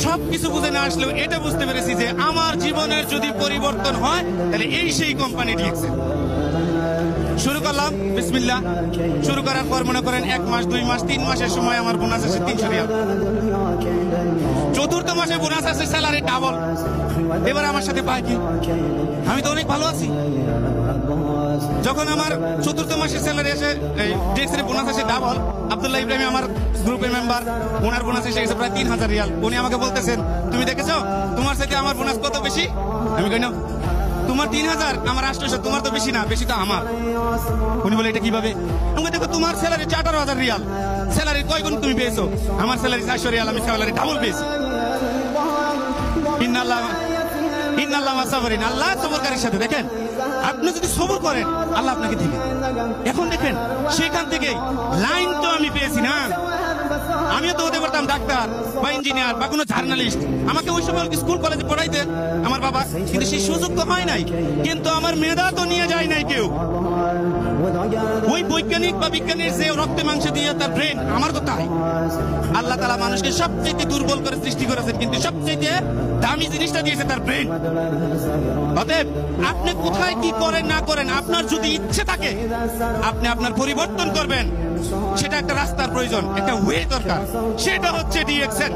সবকিছু বুঝে না আসলেও এটা বুঝতে পেরেছি যে আমার জীবনের যদি পরিবর্তন হয় তাহলে এই সেই কোম্পানি ডিএক্সেল। শুরু করলাম বিসমিল্লাহ। শুরু করার পর মনে করেন 1 মাস 2 মাস 3 মাসের সময় আমার বোনাস আসে 300 রিয়াল। চতুর্থ মাসে বোনাস আসে স্যালারি ডাবল। এবার আমার সাথে পাই কি, আমি তো অনেক ভালো আছি। যখন আমার চতুর্থ মাসের স্যালারি আসে, ডিএক্সেল বোনাস আসে ডাবল, আব্দুল্লাহ ইব্রাহিম আমার গ্রুপের মেম্বার, ওনার বোনাস এসে গেছে প্রায় 3000 রিয়াল। উনি আমাকে বলতেছেন, তুমি দেখেছো তোমার সাথে আমার বোনাস কত বেশি? আমি কই না, তোমার 3000 আমার 800, তোমার তো বেশি না, বেশি তো আমার। উনি বলে এটা কিভাবে? আমাকে দেখো তোমার স্যালারি 18,000 রিয়াল, স্যালারি কয় গুণ তুমি পেয়েছো? আমার স্যালারি 400 রিয়াল, আমি স্যালারি ডাবল পেয়েছি। ইন্নাল্লাহ সাবরিন, আল্লাহ সবরকারীর সাথে। দেখেন, আপনি যদি সবর করেন আল্লাহ আপনাকে দিবেন। এখন দেখেন, সেখান থেকে লাইন তো আমি পেয়েছি না। আমিও তো হতে পারতাম ডাক্তার বা ইঞ্জিনিয়ার বা কোনো জার্নালিস্ট। আমাকে ওই সময় স্কুল কলেজে পড়াইতে আমার বাবা, কিন্তু সেই সুযোগ তো হয় নাই। কিন্তু আমার মেধা তো নিয়ে যায় নাই কেউ। ওই বৈজ্ঞানিক বা বিজ্ঞানীর যে রক্তে মাংসে দিয়ে তার ব্রেন, আমার তো তাই। আল্লাহ তাআলা মানুষকে সবচেয়ে দুর্বল করে সৃষ্টি করেছেন, কিন্তু সবচেয়ে দামি জিনিসটা দিয়েছে তার ব্রেন। অতএব আপনি কোথায় কি করেন না করেন, আপনার যদি ইচ্ছে থাকে আপনি আপনার পরিবর্তন করবেন, সেটা একটা রাস্তার প্রয়োজন, একটা ওয়ে দরকার। সেটা হচ্ছে ডিএক্সেল।